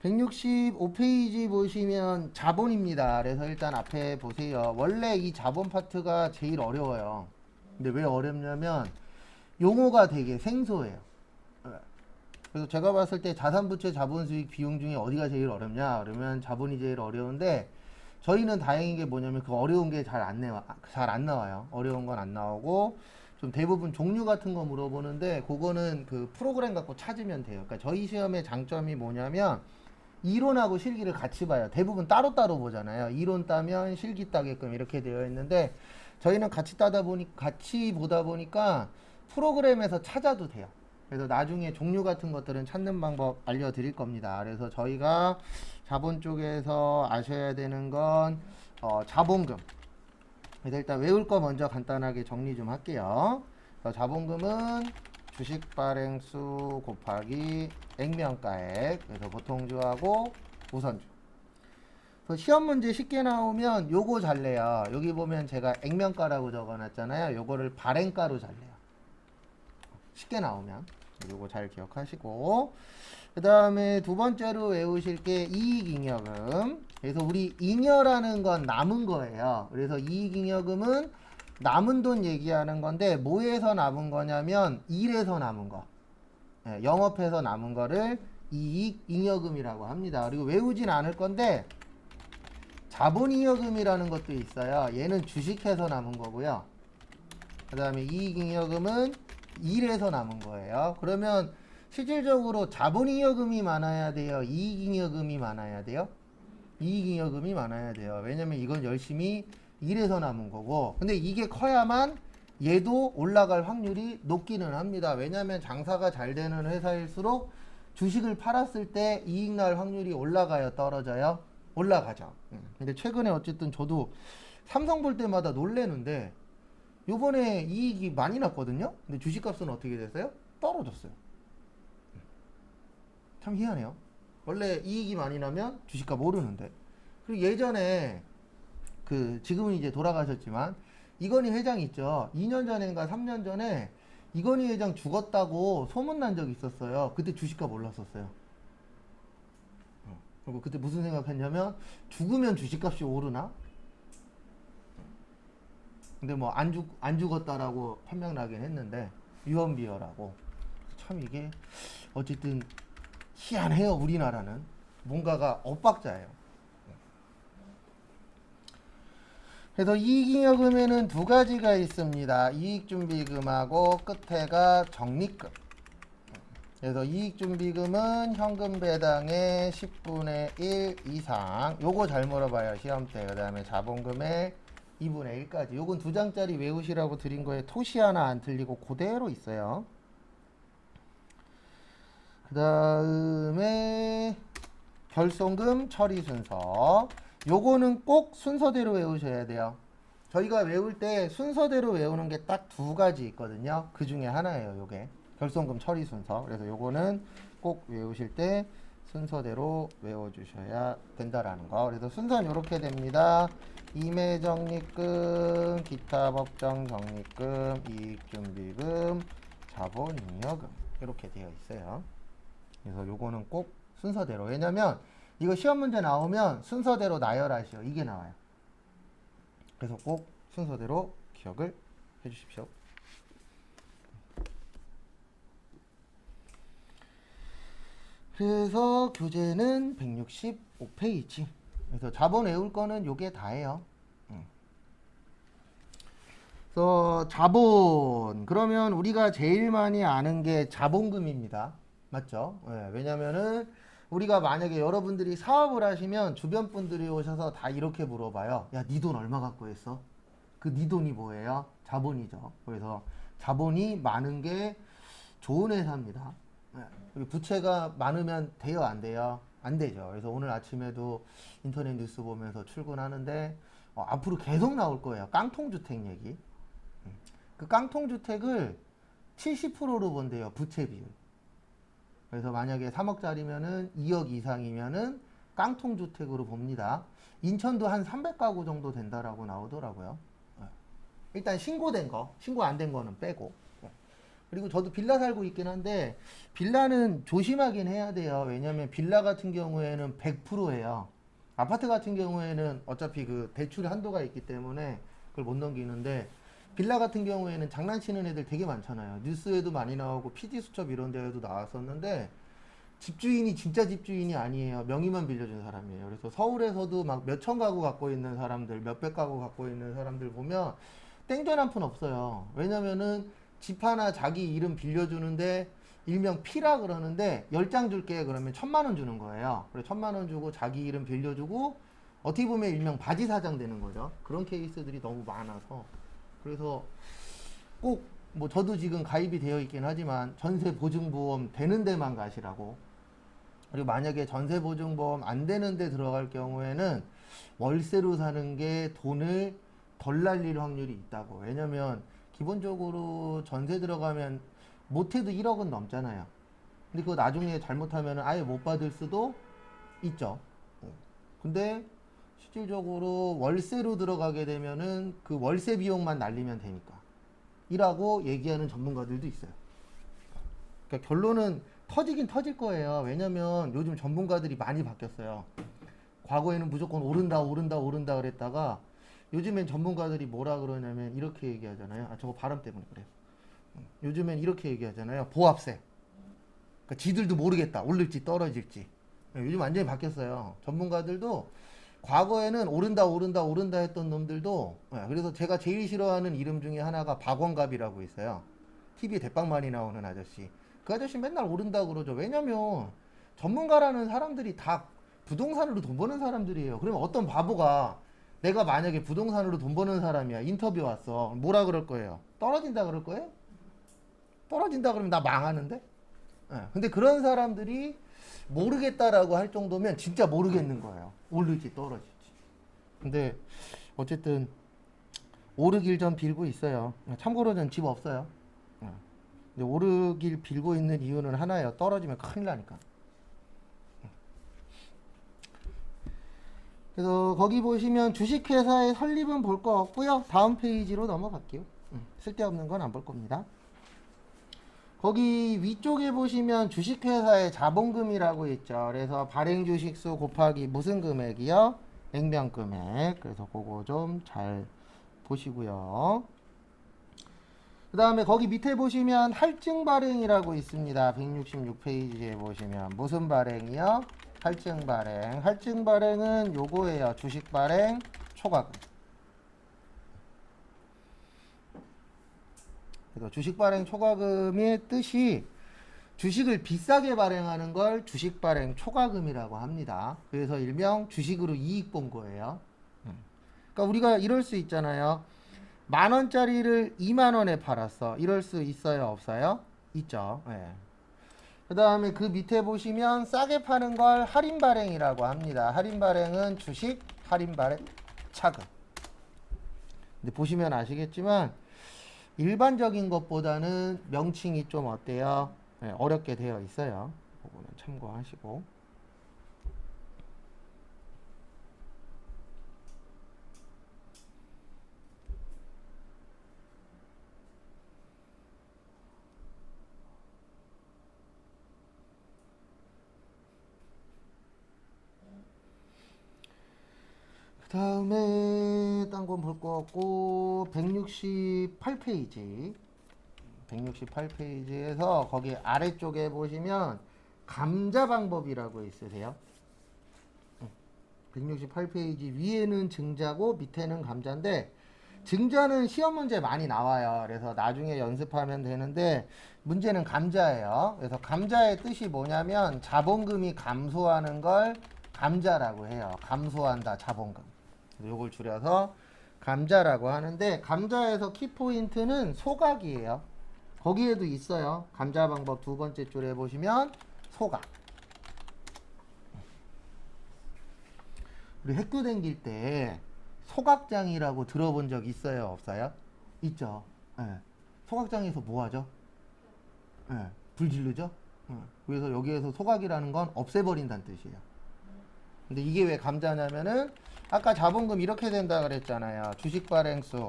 165페이지 보시면 자본입니다. 그래서 일단 앞에 보세요. 원래 이 자본 파트가 제일 어려워요. 근데 왜 어렵냐면 용어가 되게 생소해요. 그래서 제가 봤을 때 자산부채 자본수익 비용 중에 어디가 제일 어렵냐 그러면 자본이 제일 어려운데, 저희는 다행인 게 뭐냐면 그 어려운 게 잘 안 나와요. 어려운 건 안 나오고 좀 대부분 종류 같은 거 물어보는데 그거는 그 프로그램 갖고 찾으면 돼요. 그러니까 저희 시험의 장점이 뭐냐면 이론하고 실기를 같이 봐요. 대부분 따로따로 보잖아요. 이론 따면 실기 따게끔 이렇게 되어 있는데 저희는 같이 보다 보니까 프로그램에서 찾아도 돼요. 그래서 나중에 종류 같은 것들은 찾는 방법 알려드릴 겁니다. 그래서 저희가 자본 쪽에서 아셔야 되는 건 자본금. 그래서 일단 외울 거 먼저 간단하게 정리 좀 할게요. 그래서 자본금은 주식 발행수 곱하기 액면가액. 그래서 보통주하고 우선주. 그래서 시험 문제 쉽게 나오면 요거 잘 내요. 여기 보면 제가 액면가라고 적어놨잖아요. 요거를 발행가로 잘 내요. 쉽게 나오면 요거 잘 기억하시고, 그 다음에 두 번째로 외우실 게 이익잉여금. 그래서 우리 잉여라는 건 남은 거예요. 그래서 이익잉여금은 남은 돈 얘기하는 건데 뭐에서 남은 거냐면 일에서 남은 거, 영업해서 남은 거를 이익잉여금이라고 합니다. 그리고 외우진 않을 건데 자본잉여금이라는 것도 있어요. 얘는 주식해서 남은 거고요. 그 다음에 이익잉여금은 일에서 남은 거예요. 그러면 실질적으로 자본잉여금이 많아야 돼요? 이익잉여금이 많아야 돼요? 이익잉여금이 많아야 돼요. 왜냐면 이건 열심히 일해서 남은 거고, 근데 이게 커야만 얘도 올라갈 확률이 높기는 합니다. 왜냐면 장사가 잘 되는 회사일수록 주식을 팔았을 때 이익 날 확률이 올라가요, 떨어져요? 올라가죠. 근데 최근에 어쨌든 저도 삼성 볼 때마다 놀래는데 요번에 이익이 많이 났거든요. 근데 주식값은 어떻게 됐어요? 떨어졌어요. 참 희한해요. 원래 이익이 많이 나면 주식값 오르는데. 그리고 예전에 지금은 이제 돌아가셨지만 이건희 회장 있죠. 2년 전인가 3년 전에 이건희 회장 죽었다고 소문난 적이 있었어요. 그때 주식값 올랐었어요. 그리고 그때 무슨 생각했냐면 죽으면 주식값이 오르나? 근데 뭐 안 죽었다라고 판명 나긴 했는데 유언비어라고. 참 이게 어쨌든 희한해요. 우리나라는 뭔가가 엇박자예요. 그래서 이익잉여금에는 두 가지가 있습니다. 이익준비금하고 끝에가 적립금. 그래서 이익준비금은 현금 배당의 10분의 1 이상. 요거 잘 물어봐요, 시험 때. 그 다음에 자본금의 2분의 1까지. 요건 두 장짜리 외우시라고 드린 거에 토시 하나 안 틀리고 그대로 있어요. 그 다음에 결손금 처리 순서. 요거는 꼭 순서대로 외우셔야 돼요. 저희가 외울 때 순서대로 외우는 게 딱 두 가지 있거든요. 그 중에 하나예요, 요게. 결손금 처리 순서. 그래서 요거는 꼭 외우실 때 순서대로 외워주셔야 된다라는 거. 그래서 순서는 이렇게 됩니다. 임의적립금, 기타 법정 적립금, 이익준비금, 자본잉여금. 이렇게 되어 있어요. 그래서 요거는 꼭 순서대로. 왜냐면 이거 시험 문제 나오면 순서대로 나열하시오. 이게 나와요. 그래서 꼭 순서대로 기억을 해 주십시오. 그래서 교재는 165페이지. 그래서 자본 외울 거는 요게 다예요. 그래서 자본, 그러면 우리가 제일 많이 아는 게 자본금입니다. 맞죠? 네, 왜냐면은 우리가 만약에 여러분들이 사업을 하시면 주변 분들이 오셔서 다 이렇게 물어봐요. 야, 네 돈 얼마 갖고 했어? 그 네 돈이 뭐예요? 자본이죠. 그래서 자본이 많은 게 좋은 회사입니다. 네. 부채가 많으면 돼요, 안 돼요? 안 되죠. 그래서 오늘 아침에도 인터넷 뉴스 보면서 출근하는데 앞으로 계속 나올 거예요. 깡통주택 얘기. 그 깡통주택을 70%로 본대요, 부채 비율. 그래서 만약에 3억짜리면은 2억 이상이면은 깡통주택으로 봅니다. 인천도 한 300가구 정도 된다라고 나오더라고요. 일단 신고된 거, 신고 안 된 거는 빼고. 그리고 저도 빌라 살고 있긴 한데 빌라는 조심하긴 해야 돼요. 왜냐면 빌라 같은 경우에는 100%예요. 아파트 같은 경우에는 어차피 그 대출 한도가 있기 때문에 그걸 못 넘기는데 빌라 같은 경우에는 장난치는 애들 되게 많잖아요. 뉴스에도 많이 나오고 PD 수첩 이런 데에도 나왔었는데 집주인이 진짜 집주인이 아니에요. 명의만 빌려준 사람이에요. 그래서 서울에서도 막 몇천 가구 갖고 있는 사람들, 몇백 가구 갖고 있는 사람들 보면 땡전 한 푼 없어요. 왜냐면은 집 하나 자기 이름 빌려주는데 일명 피라 그러는데 10장 줄게 그러면 1,000만 원 주는 거예요. 그래 1,000만 원 주고 자기 이름 빌려주고 어떻게 보면 일명 바지 사장 되는 거죠. 그런 케이스들이 너무 많아서 그래서 꼭 뭐 저도 지금 가입이 되어 있긴 하지만 전세보증보험 되는 데만 가시라고. 그리고 만약에 전세보증보험 안 되는 데 들어갈 경우에는 월세로 사는 게 돈을 덜 날릴 확률이 있다고. 왜냐면 기본적으로 전세 들어가면 못해도 1억은 넘잖아요. 근데 그거 나중에 잘못하면 아예 못 받을 수도 있죠. 근데 실질적으로 월세로 들어가게 되면은 그 월세 비용만 날리면 되니까. 이라고 얘기하는 전문가들도 있어요. 그러니까 결론은 터지긴 터질 거예요. 왜냐면 요즘 전문가들이 많이 바뀌었어요. 과거에는 무조건 오른다, 오른다, 오른다 그랬다가 요즘엔 전문가들이 뭐라 그러냐면 이렇게 얘기하잖아요. 아, 저거 바람 때문에 그래요. 요즘엔 이렇게 얘기하잖아요. 보합세. 그러니까 지들도 모르겠다. 오를지 떨어질지. 요즘 완전히 바뀌었어요. 전문가들도 과거에는 오른다, 오른다, 오른다 했던 놈들도 그래서 제가 제일 싫어하는 이름 중에 하나가 박원갑이라고 있어요. TV 대빵 많이 나오는 아저씨. 그 아저씨 맨날 오른다 그러죠. 왜냐면 전문가라는 사람들이 다 부동산으로 돈 버는 사람들이에요. 그러면 어떤 바보가 내가 만약에 부동산으로 돈 버는 사람이야. 인터뷰 왔어. 뭐라 그럴 거예요? 떨어진다 그럴 거예요? 떨어진다 그러면 나 망하는데? 근데 그런 사람들이 모르겠다라고 할 정도면 진짜 모르겠는 거예요. 오르지 떨어질지. 근데 어쨌든 오르길 전 빌고 있어요. 참고로 전 집 없어요. 근데 오르길 빌고 있는 이유는 하나예요. 떨어지면 큰일 나니까. 그래서 거기 보시면 주식회사의 설립은 볼 거 없고요. 다음 페이지로 넘어갈게요. 쓸데없는 건 안 볼 겁니다. 거기 위쪽에 보시면 주식회사의 자본금이라고 있죠. 그래서 발행주식수 곱하기 무슨 금액이요? 액면금액. 그래서 그거 좀 잘 보시고요. 그 다음에 거기 밑에 보시면 할증 발행이라고 있습니다. 166페이지에 보시면 무슨 발행이요? 할증 발행. 할증 발행은 요거예요. 주식 발행 초과금. 그래서 주식 발행 초과금의 뜻이 주식을 비싸게 발행하는 걸 주식 발행 초과금이라고 합니다. 그래서 일명 주식으로 이익 본 거예요. 그러니까 우리가 이럴 수 있잖아요. 10,000원짜리를 20,000원에 팔았어. 이럴 수 있어요? 없어요? 있죠. 네. 그 다음에 그 밑에 보시면 싸게 파는 걸 할인 발행이라고 합니다. 할인 발행은 주식 할인 발행 차금. 근데 보시면 아시겠지만 일반적인 것보다는 명칭이 좀 어때요? 네, 어렵게 되어 있어요. 그거는 참고하시고. 그 다음에 딴 건 볼 거 없고 168페이지 168페이지에서 거기 아래쪽에 보시면 감자 방법이라고 있으세요. 168페이지 위에는 증자고 밑에는 감자인데 증자는 시험 문제 많이 나와요. 그래서 나중에 연습하면 되는데 문제는 감자예요. 그래서 감자의 뜻이 뭐냐면 자본금이 감소하는 걸 감자라고 해요. 감소한다 자본금. 요걸 줄여서 감자라고 하는데 감자에서 키포인트는 소각이에요. 거기에도 있어요. 감자 방법 두 번째 줄에 보시면 소각. 우리 학교 다닐 때 소각장이라고 들어본 적 있어요? 없어요? 있죠. 네. 소각장에서 뭐 하죠? 네. 불 지르죠? 그래서 여기에서 소각이라는 건 없애버린다는 뜻이에요. 근데 이게 왜 감자냐면은 아까 자본금 이렇게 된다 그랬잖아요. 주식 발행수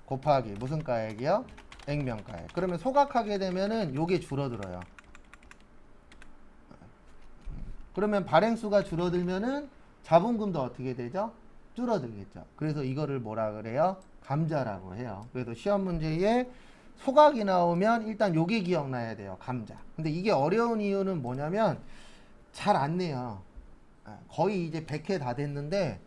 곱하기 무슨 가액이요? 액면가액. 그러면 소각하게 되면은 요게 줄어들어요. 그러면 발행수가 줄어들면은 자본금도 어떻게 되죠? 줄어들겠죠. 그래서 이거를 뭐라 그래요? 감자라고 해요. 그래서 시험 문제에 소각이 나오면 일단 요게 기억나야 돼요. 감자. 근데 이게 어려운 이유는 뭐냐면 잘 안 내요. 거의 이제 100회 다 됐는데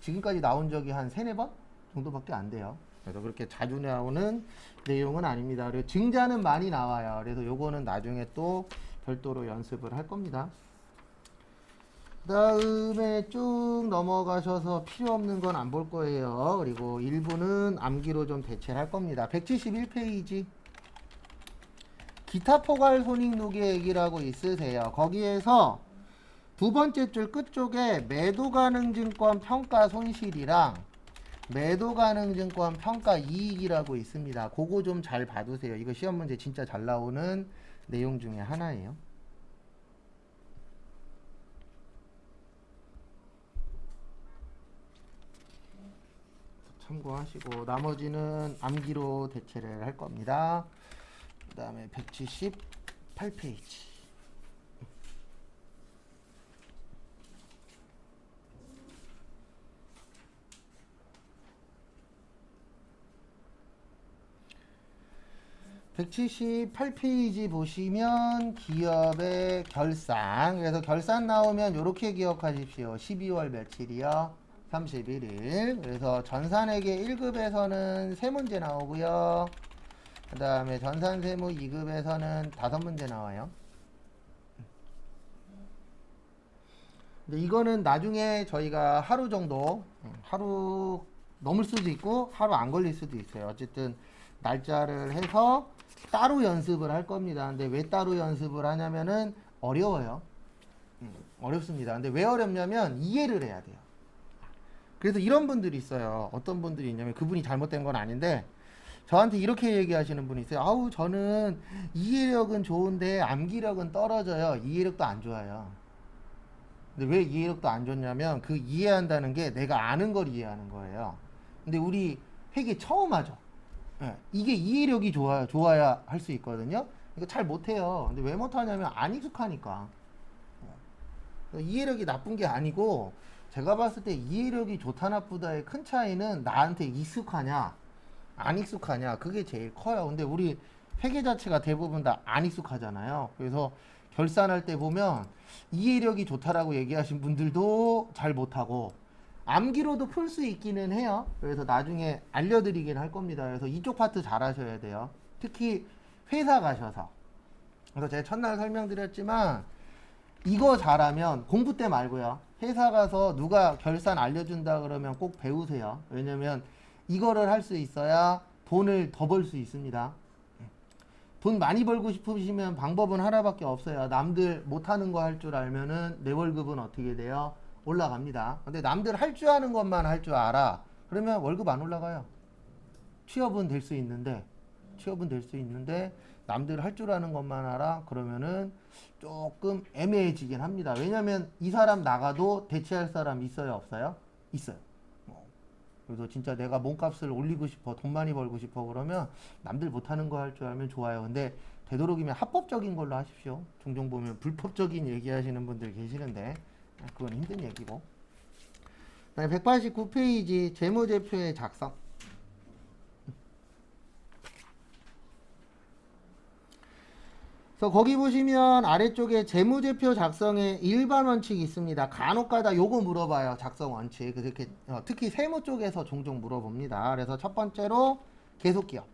지금까지 나온 적이 한 3, 4번 정도밖에 안 돼요. 그래서 그렇게 자주 나오는 내용은 아닙니다. 그리고 증자는 많이 나와요. 그래서 요거는 나중에 또 별도로 연습을 할 겁니다. 그 다음에 쭉 넘어가셔서 필요 없는 건 안 볼 거예요. 그리고 일부는 암기로 좀 대체를 할 겁니다. 171페이지. 기타 포괄 손익 누계 얘기라고 있으세요. 거기에서 두 번째 줄 끝쪽에 매도 가능 증권 평가 손실이랑 매도 가능 증권 평가 이익이라고 있습니다. 그거 좀 잘 봐두세요. 이거 시험 문제 진짜 잘 나오는 내용 중에 하나예요. 참고하시고 나머지는 암기로 대체를 할 겁니다. 그 다음에 178페이지. (178페이지) 보시면 기업의 결산, 그래서 결산 나오면 이렇게 기억하십시오. 12월 며칠이요? 31일. 그래서 전산회계 1급에서는 3문제 나오고요. 그 다음에 전산세무 2급에서는 5문제 나와요. 근데 이거는 나중에 저희가 하루 정도, 하루 넘을 수도 있고 하루 안 걸릴 수도 있어요. 어쨌든 날짜를 해서 따로 연습을 할 겁니다. 근데 왜 따로 연습을 하냐면은 어려워요. 어렵습니다. 근데 왜 어렵냐면 이해를 해야 돼요. 그래서 이런 분들이 있어요. 어떤 분들이 있냐면 그분이 잘못된 건 아닌데 저한테 이렇게 얘기하시는 분이 있어요. 아우 저는 이해력은 좋은데 암기력은 떨어져요. 이해력도 안 좋아요. 근데 왜 이해력도 안 좋냐면 그 이해한다는 게 내가 아는 걸 이해하는 거예요. 근데 우리 회계 처음 하죠. 예, 이게 이해력이 좋아야 할 수 있거든요. 이거 잘 못해요. 근데 왜 못하냐면 안 익숙하니까. 이해력이 나쁜 게 아니고 제가 봤을 때 이해력이 좋다 나쁘다의 큰 차이는 나한테 익숙하냐 안 익숙하냐 그게 제일 커요. 근데 우리 회계 자체가 대부분 다 안 익숙하잖아요. 그래서 결산할 때 보면 이해력이 좋다라고 얘기하신 분들도 잘 못하고 암기로도 풀 수 있기는 해요. 그래서 나중에 알려드리긴 할 겁니다. 그래서 이쪽 파트 잘 하셔야 돼요. 특히 회사 가셔서. 그래서 제가 첫날 설명드렸지만 이거 잘하면 공부 때 말고요. 회사 가서 누가 결산 알려준다 그러면 꼭 배우세요. 왜냐면 이거를 할 수 있어야 돈을 더 벌 수 있습니다. 돈 많이 벌고 싶으시면 방법은 하나밖에 없어요. 남들 못하는 거 할 줄 알면은 내 월급은 어떻게 돼요? 올라갑니다. 근데 남들 할 줄 아는 것만 할 줄 알아. 그러면 월급 안 올라가요. 취업은 될 수 있는데 남들 할 줄 아는 것만 알아. 그러면은 조금 애매해지긴 합니다. 왜냐면 이 사람 나가도 대체할 사람 있어요, 없어요? 있어요. 그래서 진짜 내가 몸값을 올리고 싶어, 돈 많이 벌고 싶어 그러면 남들 못하는 거 할 줄 알면 좋아요. 근데 되도록이면 합법적인 걸로 하십시오. 종종 보면 불법적인 얘기하시는 분들 계시는데 그건 힘든 얘기고. 189페이지 재무제표의 작성. 그래서 거기 보시면 아래쪽에 재무제표 작성에 일반 원칙이 있습니다. 간혹가다 요거 물어봐요. 작성 원칙. 그렇게 특히 세무 쪽에서 종종 물어봅니다. 그래서 첫 번째로 계속기업.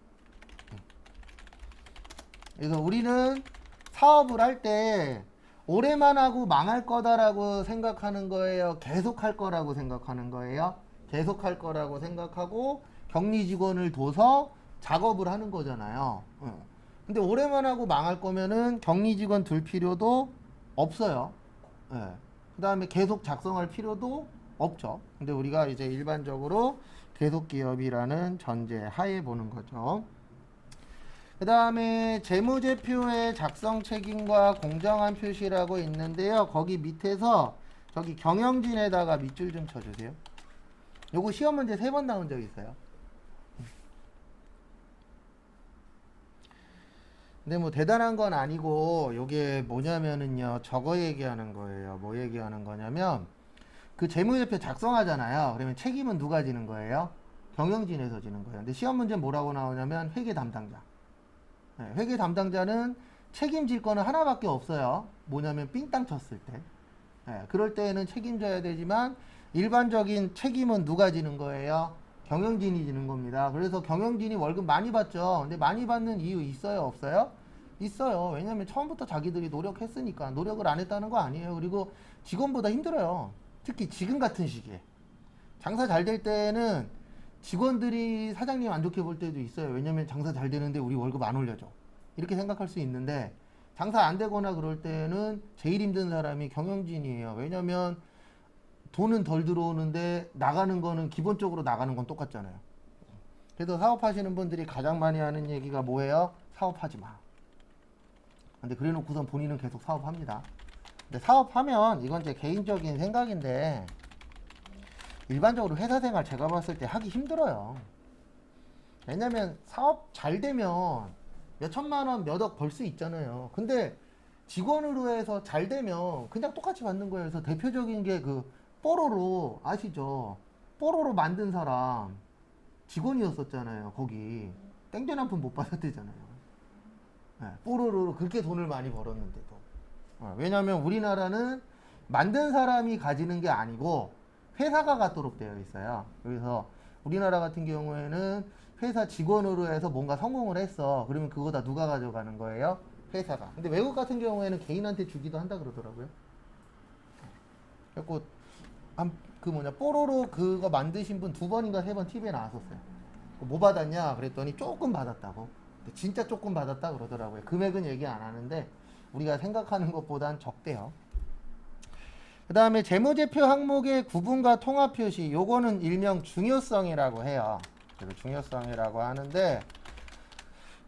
그래서 우리는 사업을 할 때 올해만 하고 망할 거다라고 생각하는 거예요. 계속할 거라고 생각하는 거예요. 계속할 거라고 생각하고 격리 직원을 둬서 작업을 하는 거잖아요. 근데 올해만 하고 망할 거면은 격리 직원 둘 필요도 없어요. 예. 그 다음에 계속 작성할 필요도 없죠. 근데 우리가 이제 일반적으로 계속 기업이라는 전제 하에 보는 거죠. 그 다음에 재무제표의 작성 책임과 공정한 표시라고 있는데요. 거기 밑에서 저기 경영진에다가 밑줄 좀 쳐주세요. 요거 시험 문제 3번 나온 적 있어요. 근데 뭐 대단한 건 아니고 요게 뭐냐면은요 저거 얘기하는 거예요. 뭐 얘기하는 거냐면 그 재무제표 작성하잖아요. 그러면 책임은 누가 지는 거예요? 경영진에서 지는 거예요. 근데 시험 문제 뭐라고 나오냐면 회계 담당자. 네, 회계 담당자는 책임질 거는 하나밖에 없어요. 뭐냐면 삥땅 쳤을 때. 네, 그럴 때에는 책임져야 되지만 일반적인 책임은 누가 지는 거예요? 경영진이 지는 겁니다. 그래서 경영진이 월급 많이 받죠. 근데 많이 받는 이유 있어요? 없어요? 있어요. 왜냐면 처음부터 자기들이 노력했으니까. 노력을 안 했다는 거 아니에요. 그리고 직원보다 힘들어요. 특히 지금 같은 시기에. 장사 잘 될 때는 직원들이 사장님 안 좋게 볼 때도 있어요. 왜냐면 장사 잘 되는데 우리 월급 안 올려줘. 이렇게 생각할 수 있는데 장사 안 되거나 그럴 때는 제일 힘든 사람이 경영진이에요. 왜냐면 돈은 덜 들어오는데 나가는 거는 기본적으로 나가는 건 똑같잖아요. 그래서 사업하시는 분들이 가장 많이 하는 얘기가 뭐예요? 사업하지 마. 근데 그래 놓고선 본인은 계속 사업합니다. 근데 사업하면 이건 제 개인적인 생각인데 일반적으로 회사 생활 제가 봤을 때 하기 힘들어요. 왜냐면 사업 잘 되면 몇 천만 원, 몇 억 벌 수 있잖아요. 근데 직원으로 해서 잘 되면 그냥 똑같이 받는 거예요. 그래서 대표적인 게 그 뽀로로 아시죠? 뽀로로 만든 사람 직원이었었잖아요. 거기 땡전 한 푼 못 받았대잖아요. 네, 뽀로로 그렇게 돈을 많이 벌었는데도. 왜냐면 우리나라는 만든 사람이 가지는 게 아니고 회사가 갖도록 되어 있어요. 그래서 우리나라 같은 경우에는 회사 직원으로 해서 뭔가 성공을 했어. 그러면 그거 다 누가 가져가는 거예요? 회사가. 근데 외국 같은 경우에는 개인한테 주기도 한다 그러더라고요. 그래갖고 그 뭐냐 뽀로로 그거 만드신 분 2번인가 3번 TV에 나왔었어요. 뭐 받았냐 그랬더니 조금 받았다고. 근데 진짜 조금 받았다 그러더라고요. 금액은 얘기 안 하는데 우리가 생각하는 것보단 적대요. 그 다음에 재무제표 항목의 구분과 통합 표시, 요거는 일명 중요성이라고 해요. 그래서 중요성이라고 하는데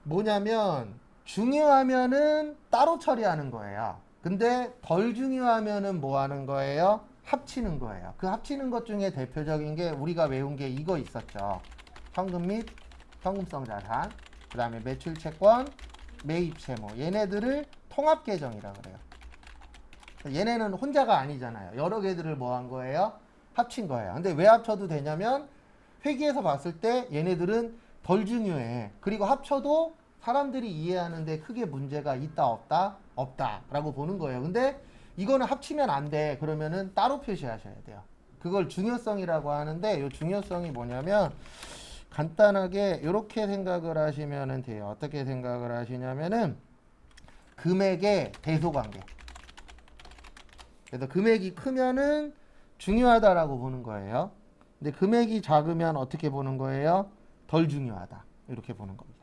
뭐냐면 중요하면은 따로 처리하는 거예요. 근데 덜 중요하면은 뭐 하는 거예요? 합치는 거예요. 그 합치는 것 중에 대표적인 게 우리가 외운 게 이거 있었죠. 현금 및 현금성 자산, 그 다음에 매출 채권, 매입 채무. 얘네들을 통합 계정이라고 그래요. 얘네는 혼자가 아니잖아요. 여러 개들을 뭐 한 거예요? 합친 거예요. 근데 왜 합쳐도 되냐면 회계에서 봤을 때 얘네들은 덜 중요해. 그리고 합쳐도 사람들이 이해하는데 크게 문제가 있다 없다? 없다 라고 보는 거예요. 근데 이거는 합치면 안 돼. 그러면은 따로 표시하셔야 돼요. 그걸 중요성이라고 하는데 이 중요성이 뭐냐면 간단하게 이렇게 생각을 하시면 돼요. 어떻게 생각을 하시냐면은 금액의 대소관계. 그래서 금액이 크면은 중요하다라고 보는 거예요. 근데 금액이 작으면 어떻게 보는 거예요? 덜 중요하다. 이렇게 보는 겁니다.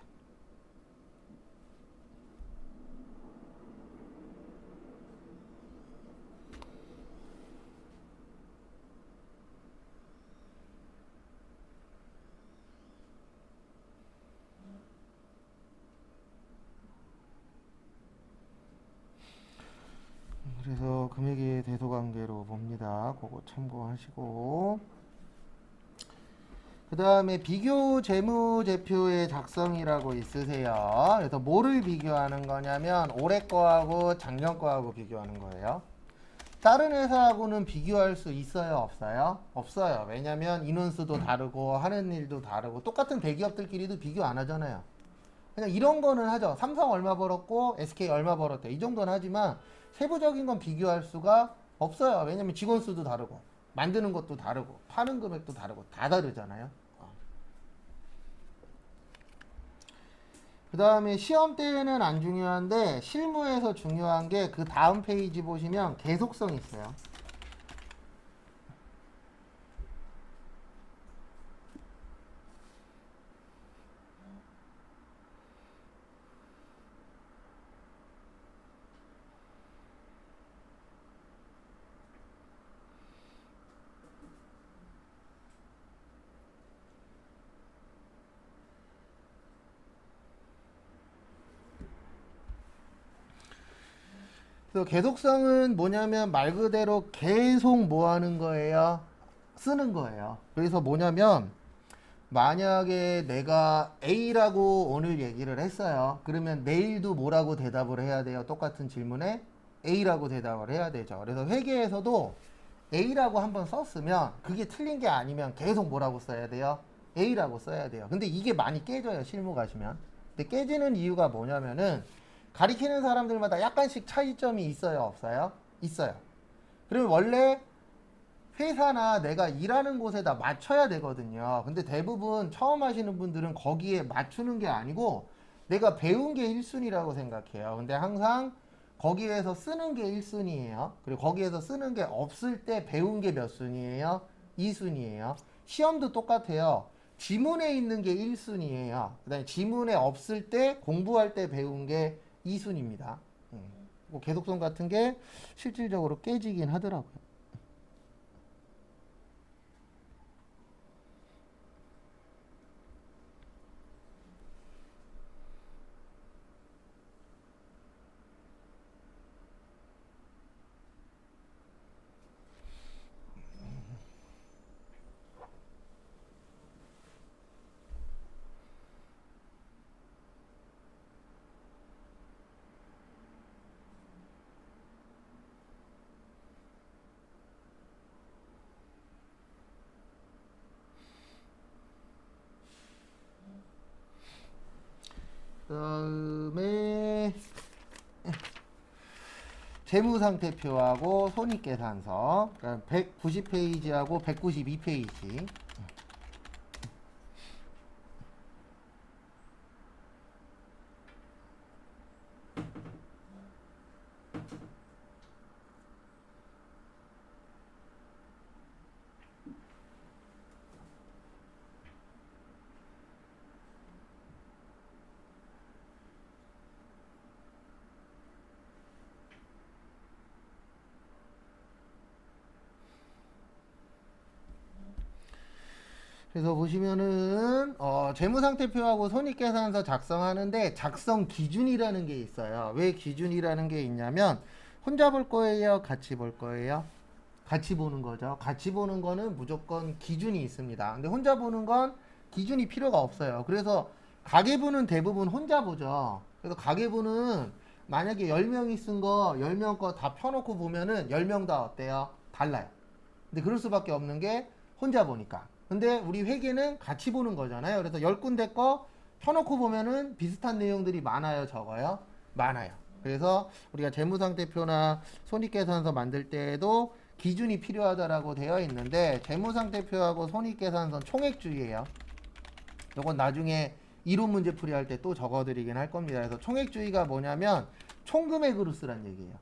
그래서 금액의 대소관계로 봅니다. 그거 참고하시고 그 다음에 비교 재무제표의 작성이라고 있으세요. 그래서 뭐를 비교하는 거냐면 올해 거하고 작년 거하고 비교하는 거예요. 다른 회사하고는 비교할 수 있어요? 없어요? 없어요. 왜냐면 인원수도 다르고 하는 일도 다르고 똑같은 대기업들끼리도 비교 안 하잖아요. 그냥 이런 거는 하죠. 삼성 얼마 벌었고 SK 얼마 벌었대. 이 정도는 하지만 세부적인 건 비교할 수가 없어요. 왜냐면 직원 수도 다르고 만드는 것도 다르고 파는 금액도 다르고 다 다르잖아요. 그 다음에 시험 때는 안 중요한데 실무에서 중요한 게 그 다음 페이지 보시면 계속성이 있어요. 그래서 계속성은 뭐냐면 말 그대로 계속 뭐 하는 거예요? 쓰는 거예요. 그래서 뭐냐면 만약에 내가 A라고 오늘 얘기를 했어요. 그러면 내일도 뭐라고 대답을 해야 돼요? 똑같은 질문에 A라고 대답을 해야 되죠. 그래서 회계에서도 A라고 한번 썼으면 그게 틀린 게 아니면 계속 뭐라고 써야 돼요? A라고 써야 돼요. 근데 이게 많이 깨져요. 실무 가시면. 근데 깨지는 이유가 뭐냐면은 가리키는 사람들마다 약간씩 차이점이 있어요? 없어요? 있어요. 그러면 원래 회사나 내가 일하는 곳에다 맞춰야 되거든요. 근데 대부분 처음 하시는 분들은 거기에 맞추는 게 아니고 내가 배운 게 1순위라고 생각해요. 근데 항상 거기에서 쓰는 게 1순위예요. 그리고 거기에서 쓰는 게 없을 때 배운 게 몇 순위예요? 2순위예요. 시험도 똑같아요. 지문에 있는 게 1순위예요. 그 다음에 지문에 없을 때 공부할 때 배운 게 2순위입니다. 계속성 같은 게 실질적으로 깨지긴 하더라고요. 그다음에 재무상태표하고 손익계산서, 그러니까 190페이지하고 192페이지. 그래서 보시면은 재무상태표하고 손익계산서 작성하는데 작성 기준이라는 게 있어요. 왜 기준이라는 게 있냐면 혼자 볼 거예요? 같이 볼 거예요? 같이 보는 거죠. 같이 보는 거는 무조건 기준이 있습니다. 근데 혼자 보는 건 기준이 필요가 없어요. 그래서 가계부는 대부분 혼자 보죠. 그래서 가계부는 만약에 10명이 쓴 거 10명 거 다 펴놓고 보면은 10명 다 어때요? 달라요. 근데 그럴 수밖에 없는 게 혼자 보니까. 근데 우리 회계는 같이 보는 거잖아요. 그래서 10군데 거 펴놓고 보면은 비슷한 내용들이 많아요, 적어요? 많아요. 그래서 우리가 재무상태표나 손익계산서 만들 때에도 기준이 필요하다라고 되어 있는데 재무상태표하고 손익계산서는 총액주의예요. 이건 나중에 이론 문제 풀이할 때 또 적어드리긴 할 겁니다. 그래서 총액주의가 뭐냐면 총금액으로 쓰란 얘기예요.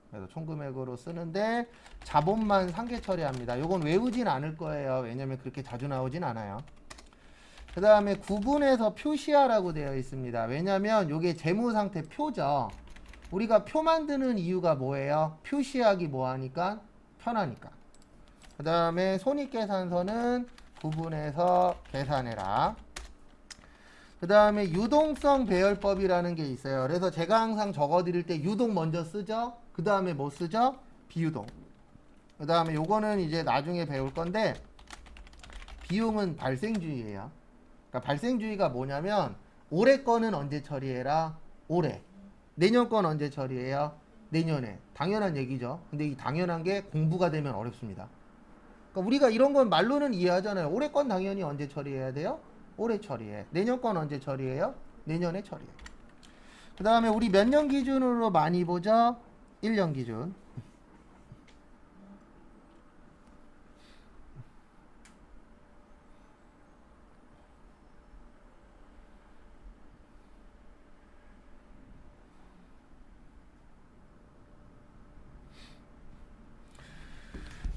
그래서 총금액으로 쓰는데 자본만 상계 처리합니다. 이건 외우진 않을 거예요. 왜냐면 그렇게 자주 나오진 않아요. 그 다음에 구분해서 표시하라고 되어 있습니다. 왜냐면 이게 재무상태 표죠. 우리가 표 만드는 이유가 뭐예요? 표시하기 뭐하니까? 편하니까. 그 다음에 손익계산서는 구분해서 계산해라. 그 다음에 유동성 배열법이라는 게 있어요. 그래서 제가 항상 적어드릴 때 유동 먼저 쓰죠. 그 다음에 뭐 쓰죠? 비유동. 그 다음에 요거는 이제 나중에 배울 건데 비용은 발생주의예요. 그러니까 발생주의가 뭐냐면 올해 거는 언제 처리해라? 올해. 내년 건 언제 처리해요? 내년에. 당연한 얘기죠. 근데 이 당연한 게 공부가 되면 어렵습니다. 그러니까 우리가 이런 건 말로는 이해하잖아요. 올해 건 당연히 언제 처리해야 돼요? 올해 처리해. 내년 건 언제 처리해요? 내년에 처리해. 그 다음에 우리 몇 년 기준으로 많이 보죠? 1년 기준.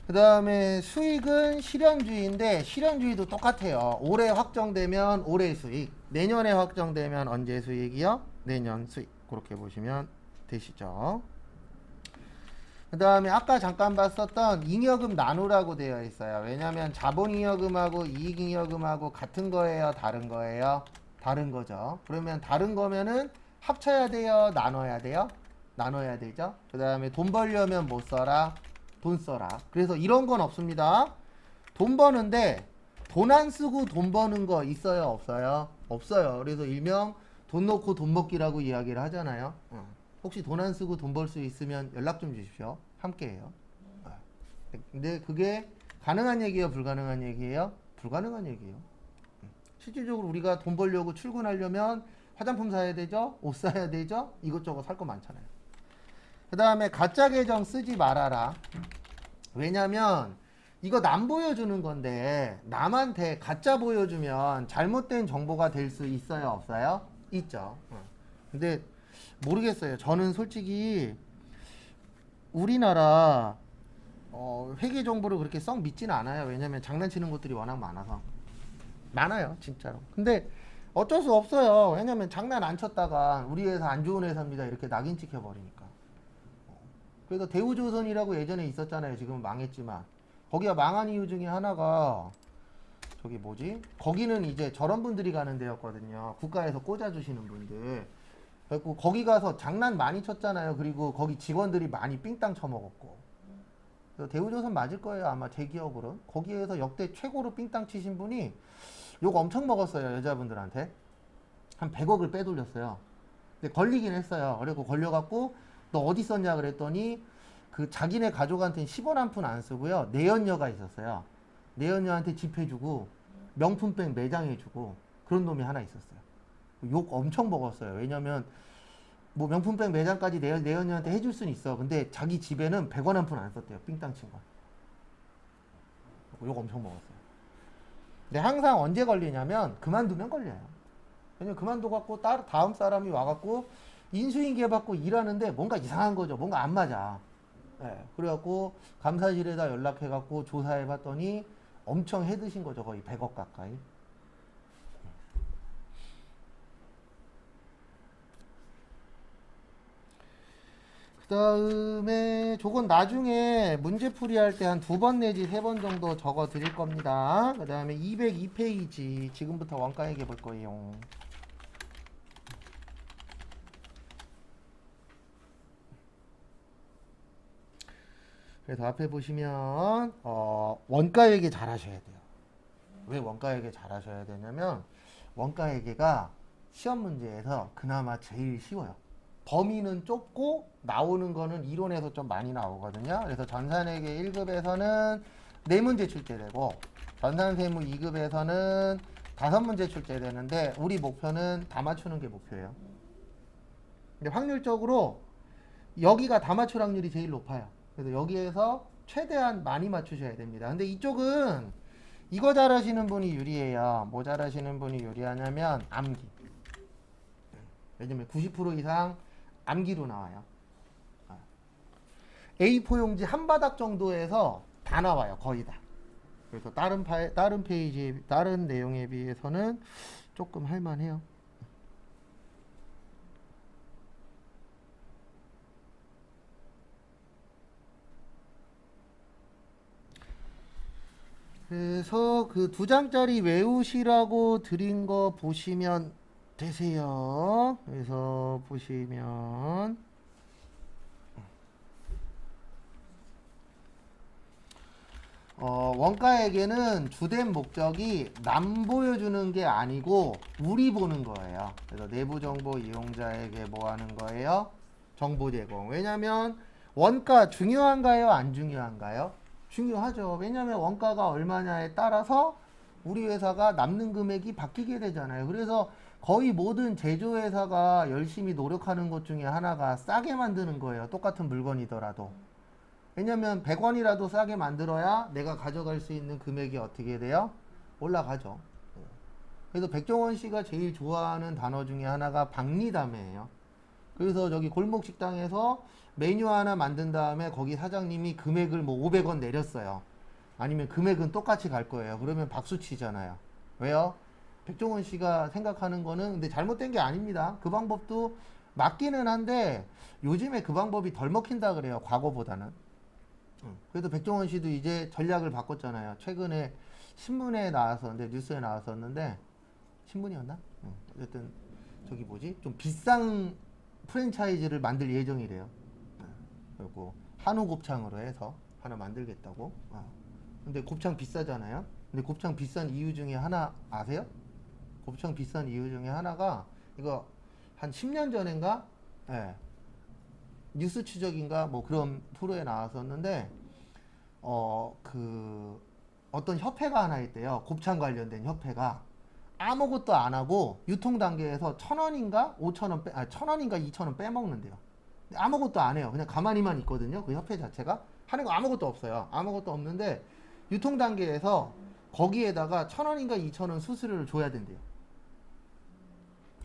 그 다음에 수익은 실현주의인데 실현주의도 똑같아요. 올해 확정되면 올해 수익, 내년에 확정되면 언제 수익이요? 내년 수익. 그렇게 보시면 되시죠. 그 다음에 아까 잠깐 봤었던 잉여금 나누라고 되어 있어요. 왜냐하면 자본잉여금하고 이익잉여금하고 같은 거예요? 다른 거예요? 다른 거죠. 그러면 다른 거면은 합쳐야 돼요? 나눠야 돼요? 나눠야 되죠. 그 다음에 돈 벌려면 뭐 써라? 돈 써라. 그래서 이런 건 없습니다. 돈 버는데 돈 안 쓰고 돈 버는 거 있어요, 없어요? 없어요. 그래서 일명 돈 놓고 돈 먹기라고 이야기를 하잖아요. 혹시 돈 안 쓰고 돈 벌 수 있으면 연락 좀 주십시오. 함께 해요. 근데 그게 가능한 얘기예요, 불가능한 얘기예요? 불가능한 얘기예요. 실질적으로 우리가 돈 벌려고 출근하려면 화장품 사야 되죠? 옷 사야 되죠? 이것저것 살 거 많잖아요. 그 다음에 가짜 계정 쓰지 말아라. 왜냐면 이거 남 보여주는 건데 남한테 가짜 보여주면 잘못된 정보가 될 수 있어요, 없어요? 있죠. 근데 모르겠어요. 저는 솔직히 우리나라 회계 정보를 그렇게 썩 믿지는 않아요. 왜냐면 장난치는 것들이 워낙 많아서. 많아요, 진짜로. 근데 어쩔 수 없어요. 왜냐면 장난 안 쳤다가 우리 회사 안 좋은 회사입니다 이렇게 낙인 찍혀버리니까. 그래서 대우조선이라고 예전에 있었잖아요. 지금은 망했지만 거기가 망한 이유 중에 하나가 저기 뭐지? 거기는 이제 저런 분들이 가는 데였거든요. 국가에서 꽂아주시는 분들. 그래서 거기 가서 장난 많이 쳤잖아요. 그리고 거기 직원들이 많이 삥땅 쳐먹었고. 그래서 대우조선 맞을 거예요. 아마 제 기억으로. 거기에서 역대 최고로 삥땅 치신 분이 욕 엄청 먹었어요. 여자분들한테. 한 100억을 빼돌렸어요. 근데 걸리긴 했어요. 그리고 걸려갖고 너 어디 썼냐 그랬더니 그 자기네 가족한테는 10원 한 푼 안 쓰고요. 내연녀가 있었어요. 내연녀한테 집 해주고 명품백 매장해주고 그런 놈이 하나 있었어요. 욕 엄청 먹었어요. 왜냐면 뭐 명품백 매장까지 내연녀한테 해줄 수는 있어. 근데 자기 집에는 100원 한 푼 안 썼대요. 삥땅 친 거. 욕 엄청 먹었어요. 근데 항상 언제 걸리냐면 그만두면 걸려요. 왜냐면 그만둬갖고 다음 사람이 와갖고 인수인계 받고 일하는데 뭔가 이상한 거죠. 뭔가 안 맞아. 네, 그래갖고 감사실에다 연락해갖고 조사해봤더니 엄청 해드신 거죠. 거의 100억 가까이. 그 다음에 저건 나중에 문제풀이 할 때 한 2번 내지 3번 정도 적어 드릴 겁니다. 그 다음에 202페이지 지금부터 원가 얘기해 볼 거예요. 그래서 앞에 보시면 원가 얘기 잘 하셔야 돼요. 왜 원가 얘기 잘 하셔야 되냐면 원가 얘기가 시험 문제에서 그나마 제일 쉬워요. 범위는 좁고 나오는 거는 이론에서 좀 많이 나오거든요. 그래서 전산회계 1급에서는 4문제 출제되고 전산세무 2급에서는 5문제 출제되는데 우리 목표는 다 맞추는 게 목표예요. 근데 확률적으로 여기가 다 맞출 확률이 제일 높아요. 그래서 여기에서 최대한 많이 맞추셔야 됩니다. 근데 이쪽은 이거 잘하시는 분이 유리해요. 뭐 잘하시는 분이 유리하냐면 암기. 왜냐면 90% 이상 암기로 나와요. A4 용지 한 바닥 정도에서 다 나와요. 거의 다. 그래서 다른 페이지, 다른 내용에 비해서는 조금 할만해요. 그래서 그 2장짜리 외우시라고 드린 거 보시면 되세요. 그래서 보시면 원가에게는 주된 목적이 남 보여주는 게 아니고 우리 보는 거예요. 그래서 내부 정보 이용자에게 뭐 하는 거예요? 정보 제공. 왜냐면 원가 중요한가요? 안 중요한가요? 중요하죠. 왜냐면 원가가 얼마냐에 따라서 우리 회사가 남는 금액이 바뀌게 되잖아요. 그래서 거의 모든 제조회사가 열심히 노력하는 것 중에 하나가 싸게 만드는 거예요. 똑같은 물건이더라도. 왜냐면 100원이라도 싸게 만들어야 내가 가져갈 수 있는 금액이 어떻게 돼요? 올라가죠. 그래서 백종원 씨가 제일 좋아하는 단어 중에 하나가 박리담이에요. 그래서 저기 골목 식당에서 메뉴 하나 만든 다음에 거기 사장님이 금액을 뭐 500원 내렸어요. 아니면 금액은 똑같이 갈 거예요. 그러면 박수 치잖아요. 왜요? 백종원 씨가 생각하는 거는 근데 잘못된 게 아닙니다. 그 방법도 맞기는 한데 요즘에 그 방법이 덜 먹힌다 그래요. 과거보다는. 그래도 백종원 씨도 이제 전략을 바꿨잖아요. 최근에 신문에 나왔었는데 뉴스에 나왔었는데 신문이었나? 어쨌든 저기 뭐지? 좀 비싼 프랜차이즈를 만들 예정이래요. 그리고 한우 곱창으로 해서 하나 만들겠다고. 근데 곱창 비싸잖아요. 근데 곱창 비싼 이유 중에 하나 아세요? 곱창 비싼 이유 중에 하나가 이거 한 10년 전인가? 예. 뉴스 추적인가 뭐 그런 프로에 나왔었는데 그 어떤 협회가 하나 있대요. 곱창 관련된 협회가 아무것도 안 하고 유통 단계에서 1,000원인가 5,000원 1,000원인가 2,000원 빼먹는데요. 아무것도 안 해요. 그냥 가만히만 있거든요. 그 협회 자체가 하는 거 아무것도 없어요. 아무것도 없는데 유통 단계에서 거기에다가 1,000원인가 2,000원 수수료를 줘야 된대요.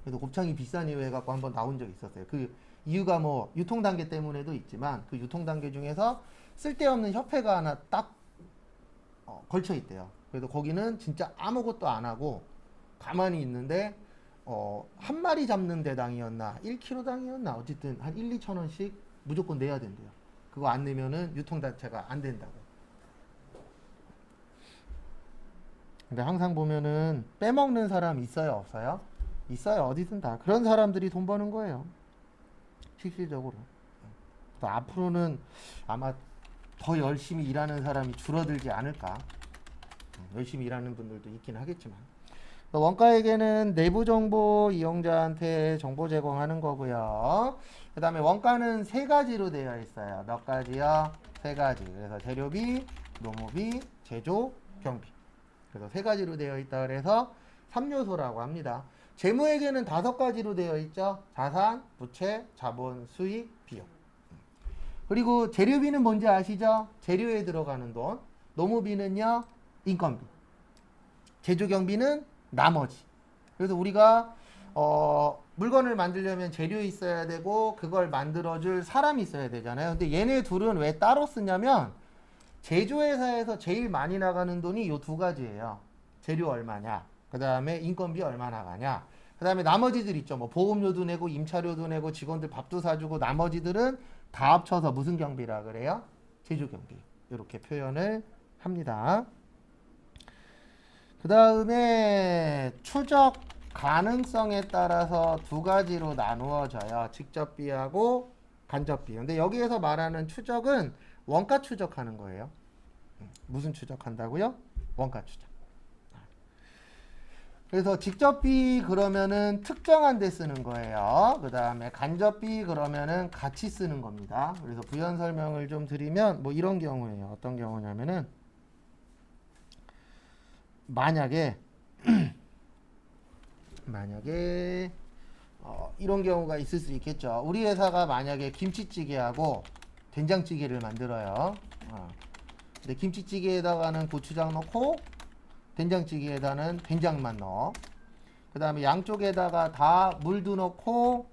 그래서 곱창이 비싼 이유 해갖고 한번 나온 적이 있었어요. 그 이유가 뭐 유통 단계 때문에도 있지만 그 유통 단계 중에서 쓸데없는 협회가 하나 딱 걸쳐 있대요. 그래서 거기는 진짜 아무것도 안 하고 가만히 있는데 한 마리 잡는 대당이었나 1kg당이었나 어쨌든 한 1, 2천 원씩 무조건 내야 된대요. 그거 안 내면은 유통 자체가 안 된다고. 근데 항상 보면은 빼먹는 사람 있어요, 없어요? 있어요. 어디든 다. 그런 사람들이 돈 버는 거예요. 실질적으로. 또 앞으로는 아마 더 열심히 일하는 사람이 줄어들지 않을까. 열심히 일하는 분들도 있긴 하겠지만. 원가에게는 내부 정보 이용자한테 정보 제공하는 거고요. 그 다음에 원가는 세 가지로 되어 있어요. 몇 가지요? 세 가지. 그래서 재료비, 노무비, 제조, 경비. 그래서 세 가지로 되어 있다 그래서 3요소라고 합니다. 재무에게는 5가지로 되어 있죠. 자산, 부채, 자본, 수익, 비용. 그리고 재료비는 뭔지 아시죠? 재료에 들어가는 돈. 노무비는요, 인건비. 제조경비는 나머지. 그래서 우리가 물건을 만들려면 재료 있어야 되고 그걸 만들어줄 사람이 있어야 되잖아요. 근데 얘네 둘은 왜 따로 쓰냐면 제조회사에서 제일 많이 나가는 돈이 요 2가지예요. 재료 얼마냐, 그 다음에 인건비 얼마 나가냐, 그 다음에 나머지들 있죠. 뭐 보험료도 내고 임차료도 내고 직원들 밥도 사주고 나머지들은 다 합쳐서 무슨 경비라 그래요? 제조경비. 이렇게 표현을 합니다. 그 다음에 추적 가능성에 따라서 2가지로 나누어져요. 직접비하고 간접비. 근데 여기에서 말하는 추적은 원가 추적하는 거예요. 무슨 추적한다고요? 원가 추적. 그래서 직접비 그러면은 특정한 데 쓰는 거예요. 그 다음에 간접비 그러면은 같이 쓰는 겁니다. 그래서 부연 설명을 좀 드리면 뭐 이런 경우예요. 어떤 경우냐면은 만약에 이런 경우가 있을 수 있겠죠. 우리 회사가 만약에 김치찌개하고 된장찌개를 만들어요. 근데 김치찌개에다가는 고추장 넣고 된장찌개에다는 된장만 넣어. 그 다음에 양쪽에다가 다 물도 넣고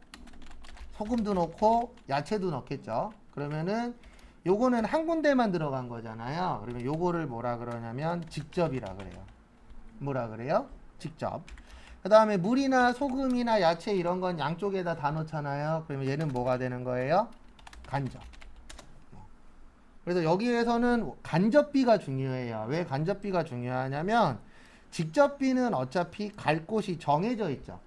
소금도 넣고 야채도 넣겠죠. 그러면은 요거는 한 군데만 들어간 거잖아요. 그러면 요거를 뭐라 그러냐면 직접이라 그래요. 뭐라 그래요? 직접. 그 다음에 물이나 소금이나 야채 이런 건 양쪽에다 다 넣잖아요. 그러면 얘는 뭐가 되는 거예요? 간접. 그래서 여기에서는 간접비가 중요해요. 왜 간접비가 중요하냐면 직접비는 어차피 갈 곳이 정해져 있죠.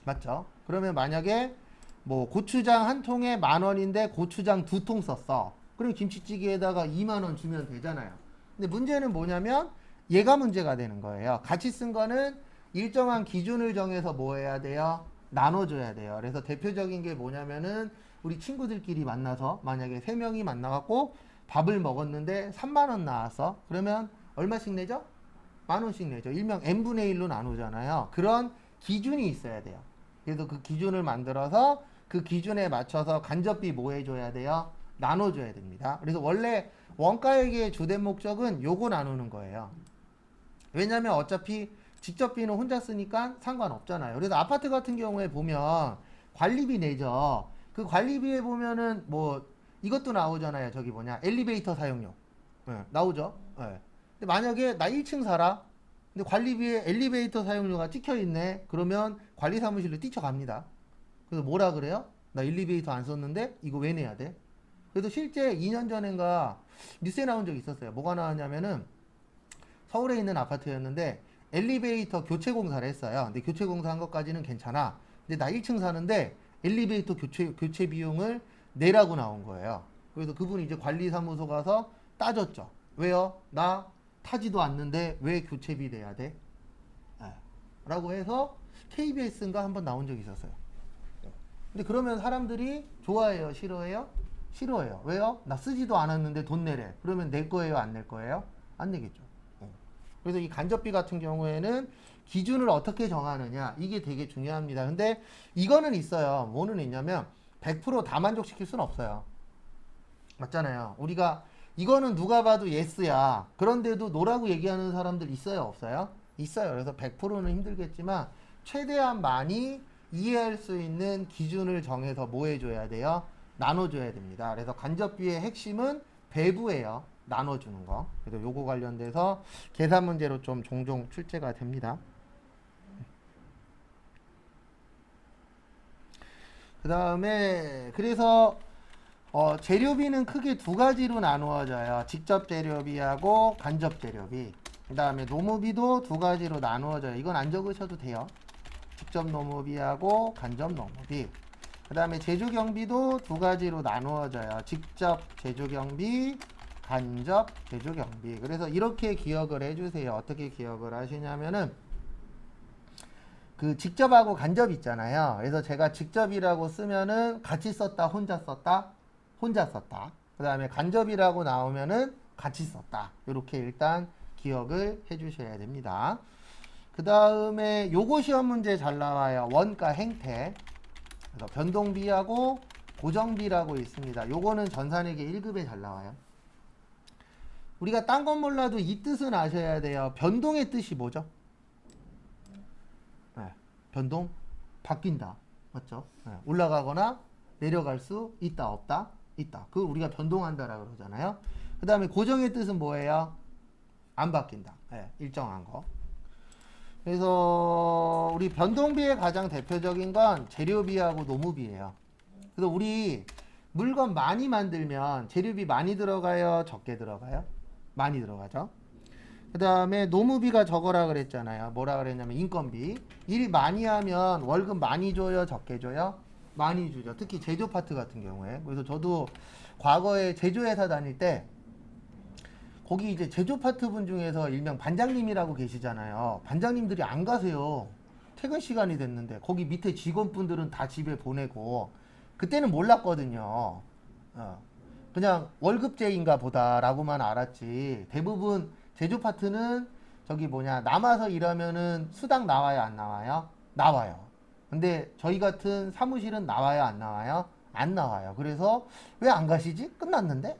맞죠? 그러면 만약에 뭐 고추장 한 통에 10,000원인데 고추장 2통 썼어. 그럼 김치찌개에다가 20,000원 주면 되잖아요. 근데 문제는 뭐냐면 얘가 문제가 되는 거예요. 같이 쓴 거는 일정한 기준을 정해서 뭐 해야 돼요? 나눠줘야 돼요. 그래서 대표적인 게 뭐냐면은 우리 친구들끼리 만나서 만약에 3명이 만나갖고 밥을 먹었는데 30,000원 나왔어. 그러면 얼마씩 내죠? 10,000원씩 내죠. 일명 n분의 1로 나누잖아요. 그런 기준이 있어야 돼요. 그래서 그 기준을 만들어서 그 기준에 맞춰서 간접비 뭐 해줘야 돼요? 나눠줘야 됩니다. 그래서 원래 원가액의 주된 목적은 요거 나누는 거예요. 왜냐면 어차피 직접비는 혼자 쓰니까 상관없잖아요. 그래서 아파트 같은 경우에 보면 관리비 내죠. 그 관리비에 보면은 뭐 이것도 나오잖아요. 저기 뭐냐 엘리베이터 사용료 나오죠. 근데 만약에 나 1층 살아. 근데 관리비에 엘리베이터 사용료가 찍혀 있네. 그러면 관리사무실로 뛰쳐갑니다. 그래서 뭐라 그래요? 나 엘리베이터 안 썼는데 이거 왜 내야 돼? 그래서 실제 2년 전인가 뉴스에 나온 적이 있었어요. 뭐가 나왔냐면은 서울에 있는 아파트였는데 엘리베이터 교체 공사를 했어요. 근데 교체 공사한 것까지는 괜찮아. 근데 나 1층 사는데 엘리베이터 교체 비용을 내라고 나온 거예요. 그래서 그분이 이제 관리사무소 가서 따졌죠. 왜요? 나 타지도 않는데 왜 교체비 내야 돼? 예. 라고 해서 KBS인가 한번 나온 적이 있었어요. 근데 그러면 사람들이 좋아해요? 싫어해요? 싫어해요. 왜요? 나 쓰지도 않았는데 돈 내래. 그러면 낼 거예요? 안 낼 거예요? 안 내겠죠. 그래서 이 간접비 같은 경우에는 기준을 어떻게 정하느냐 이게 되게 중요합니다. 근데 이거는 있어요. 뭐는 있냐면 100%다 만족시킬 수는 없어요. 맞잖아요. 우리가 이거는 누가 봐도 예스야. 그런데도 노라고 얘기하는 사람들 있어요? 없어요? 있어요. 그래서 100%는 힘들겠지만 최대한 많이 이해할 수 있는 기준을 정해서 뭐 해줘야 돼요? 나눠줘야 됩니다. 그래서 간접비의 핵심은 배부예요. 나눠주는 거. 그래서 요거 관련돼서 계산 문제로 좀 종종 출제가 됩니다. 그 다음에 그래서 재료비는 크게 두 가지로 나누어져요. 직접 재료비하고 간접 재료비. 그 다음에 노무비도 두 가지로 나누어져요. 이건 안 적으셔도 돼요. 직접 노무비하고 간접 노무비. 그 다음에 제조경비도 두 가지로 나누어져요. 직접 제조경비, 간접 제조경비. 그래서 이렇게 기억을 해주세요. 어떻게 기억을 하시냐면은 그 직접하고 간접 있잖아요. 그래서 제가 직접이라고 쓰면은 같이 썼다, 혼자 썼다, 혼자 썼다. 그 다음에 간접이라고 나오면은 같이 썼다. 이렇게 일단 기억을 해주셔야 됩니다. 그 다음에 요거 시험 문제 잘 나와요. 원가 행태. 그래서 변동비하고 고정비라고 있습니다. 요거는 전산회계 1급에 잘 나와요. 우리가 딴 건 몰라도 이 뜻은 아셔야 돼요. 변동의 뜻이 뭐죠? 네, 변동? 바뀐다. 맞죠? 네, 올라가거나 내려갈 수 있다, 없다? 있다. 그걸 우리가 변동한다라고 그러잖아요. 그 다음에 고정의 뜻은 뭐예요? 안 바뀐다. 네, 일정한 거. 그래서 우리 변동비의 가장 대표적인 건 재료비하고 노무비예요. 그래서 우리 물건 많이 만들면 재료비 많이 들어가요? 적게 들어가요? 많이 들어가죠. 그 다음에 노무비가 적어라 그랬잖아요. 뭐라 그랬냐면 인건비. 일 많이 하면 월급 많이 줘요? 적게 줘요? 많이 주죠. 특히 제조 파트 같은 경우에. 그래서 저도 과거에 제조회사 다닐 때 거기 이제 제조 파트 분 중에서 일명 반장님이라고 계시잖아요. 반장님들이 안 가세요. 퇴근 시간이 됐는데 거기 밑에 직원분들은 다 집에 보내고 그때는 몰랐거든요. 그냥 월급제인가 보다라고만 알았지. 대부분 제조 파트는 저기 뭐냐 남아서 일하면은 수당 나와요, 안 나와요? 나와요. 근데 저희 같은 사무실은 나와요, 안 나와요? 안 나와요. 그래서 왜 안 가시지? 끝났는데?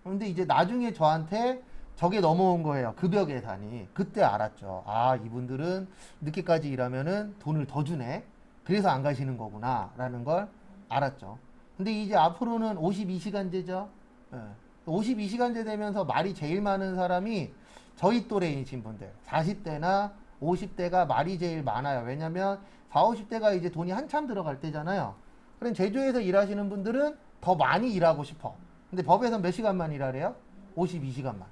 근데 이제 나중에 저한테 저게 넘어온 거예요. 급여 계산이. 그때 알았죠. 아, 이분들은 늦게까지 일하면은 돈을 더 주네. 그래서 안 가시는 거구나. 라는 걸 알았죠. 근데 이제 앞으로는 52시간제죠. 52시간제 되면서 말이 제일 많은 사람이 저희 또래이신 분들. 40대나 50대가 말이 제일 많아요. 왜냐면 40, 50대가 이제 돈이 한참 들어갈 때잖아요. 그럼 제조에서 일하시는 분들은 더 많이 일하고 싶어. 근데 법에서 몇 시간만 일하래요? 52시간만.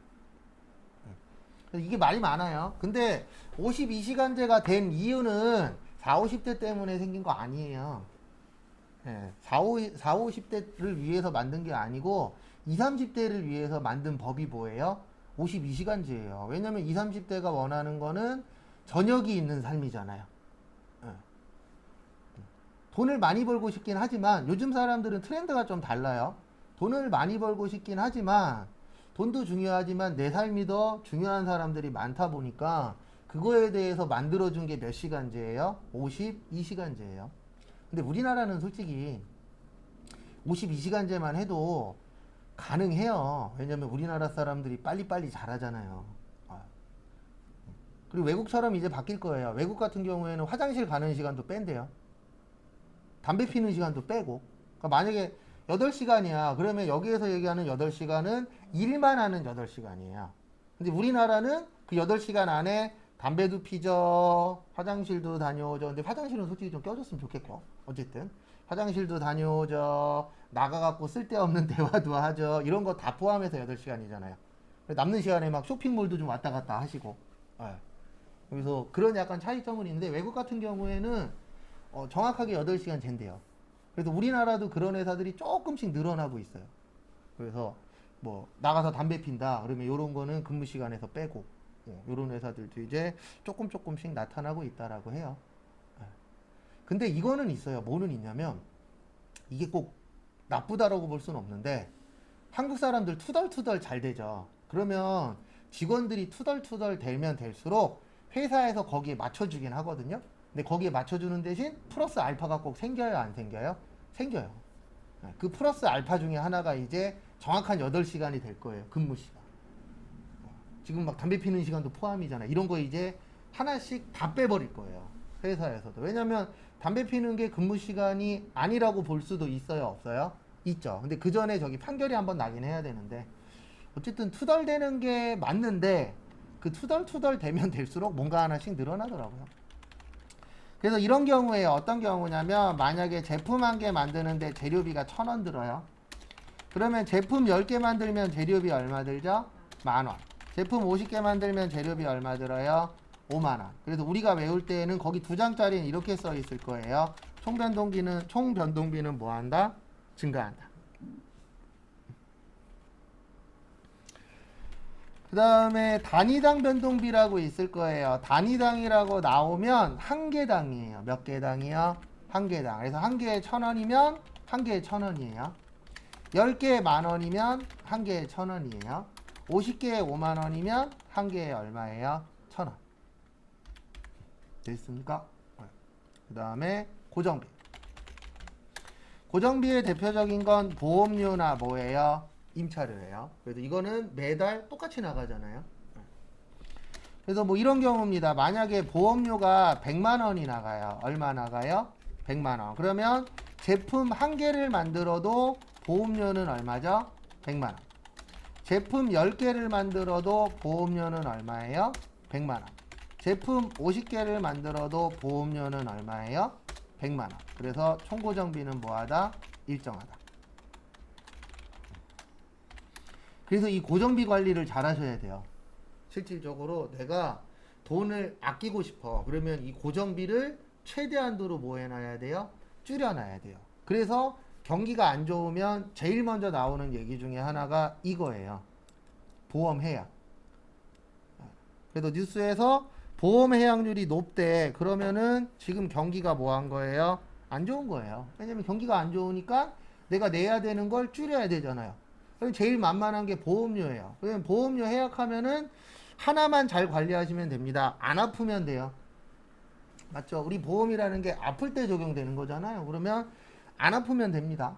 이게 말이 많아요. 근데 52시간제가 된 이유는 40, 50대 때문에 생긴 거 아니에요. 40, 50대를 위해서 만든 게 아니고 20, 30대를 위해서 만든 법이 뭐예요? 52시간제예요. 왜냐면 20, 30대가 원하는 거는 저녁이 있는 삶이잖아요. 돈을 많이 벌고 싶긴 하지만 요즘 사람들은 트렌드가 좀 달라요. 돈을 많이 벌고 싶긴 하지만 돈도 중요하지만 내 삶이 더 중요한 사람들이 많다 보니까 그거에 대해서 만들어준 게 몇 시간제예요? 52시간제예요. 근데 우리나라는 솔직히 52시간제만 해도 가능해요. 왜냐면 우리나라 사람들이 빨리빨리 잘하잖아요. 그리고 외국처럼 이제 바뀔 거예요. 외국 같은 경우에는 화장실 가는 시간도 뺀대요. 담배 피는 시간도 빼고. 그러니까 만약에 8시간이야. 그러면 여기에서 얘기하는 8시간은 일만 하는 8시간이에요. 근데 우리나라는 그 8시간 안에 담배도 피죠. 화장실도 다녀오죠. 근데 화장실은 솔직히 좀 껴줬으면 좋겠고. 어쨌든. 화장실도 다녀오죠. 나가갖고 쓸데없는 대화도 하죠. 이런 거 다 포함해서 8시간이잖아요. 남는 시간에 막 쇼핑몰도 좀 왔다 갔다 하시고. 그래서 그런 약간 차이점은 있는데 외국 같은 경우에는 정확하게 8시간 잰대요. 그래서 우리나라도 그런 회사들이 조금씩 늘어나고 있어요. 그래서 뭐 나가서 담배 핀다 그러면 요런 거는 근무 시간에서 빼고 요런 회사들도 이제 조금씩 나타나고 있다라고 해요. 예. 근데 이거는 있어요. 뭐는 있냐면 이게 꼭 나쁘다라고 볼 수는 없는데 한국 사람들 투덜투덜 잘 되죠. 그러면 직원들이 투덜투덜 되면 될수록 회사에서 거기에 맞춰주긴 하거든요. 근데 거기에 맞춰주는 대신 플러스 알파가 꼭 생겨요, 안 생겨요? 생겨요. 그 플러스 알파 중에 하나가 이제 정확한 8시간이 될 거예요. 근무 시간. 지금 막 담배 피는 시간도 포함이잖아. 이런 거 이제 하나씩 다 빼버릴 거예요. 회사에서도. 왜냐면 담배 피는 게 근무 시간이 아니라고 볼 수도 있어요, 없어요? 있죠. 근데 그 전에 저기 판결이 한번 나긴 해야 되는데 어쨌든 투덜대는 게 맞는데 그 투덜투덜 되면 될수록 뭔가 하나씩 늘어나더라고요. 그래서 이런 경우에 어떤 경우냐면 만약에 제품 한 개 만드는데 재료비가 1,000원 들어요. 그러면 제품 10개 만들면 재료비 얼마 들죠? 10,000원. 제품 50개 만들면 재료비 얼마 들어요? 50,000원. 그래서 우리가 외울 때에는 거기 2장짜리는 이렇게 써 있을 거예요. 총 변동비는 뭐 한다? 증가한다. 그 다음에 단위당 변동비라고 있을 거예요. 단위당이라고 나오면 한 개당이에요. 몇 개당이요? 한 개당. 그래서 한 개에 1,000원이면 한 개에 1,000원이에요. 10개에 10,000원이면 한 개에 1,000원이에요. 50개에 50,000원이면 한 개에 얼마예요? 1,000원. 됐습니까? 그 다음에 고정비. 고정비의 대표적인 건 보험료나 뭐예요? 임차료예요. 그래서 이거는 매달 똑같이 나가잖아요. 그래서 뭐 이런 경우입니다. 만약에 보험료가 100만 원이 나가요. 얼마 나가요? 100만 원. 그러면 제품 한 개를 만들어도 보험료는 얼마죠? 100만 원. 제품 10개를 만들어도 보험료는 얼마예요? 100만 원. 제품 50개를 만들어도 보험료는 얼마예요? 100만 원. 그래서 총고정비는 뭐하다? 일정하다. 그래서 이 고정비 관리를 잘 하셔야 돼요. 실질적으로 내가 돈을 아끼고 싶어. 그러면 이 고정비를 최대한도로 뭐 해놔야 돼요? 줄여놔야 돼요. 그래서 경기가 안 좋으면 제일 먼저 나오는 얘기 중에 하나가 이거예요. 보험 해약. 그래도 뉴스에서 보험 해약률이 높대. 그러면은 지금 경기가 뭐 한 거예요? 안 좋은 거예요. 왜냐면 경기가 안 좋으니까 내가 내야 되는 걸 줄여야 되잖아요. 그럼 제일 만만한 게 보험료예요. 그러면 보험료 해약하면은 하나만 잘 관리하시면 됩니다. 안 아프면 돼요. 맞죠? 우리 보험이라는 게 아플 때 적용되는 거잖아요. 그러면 안 아프면 됩니다.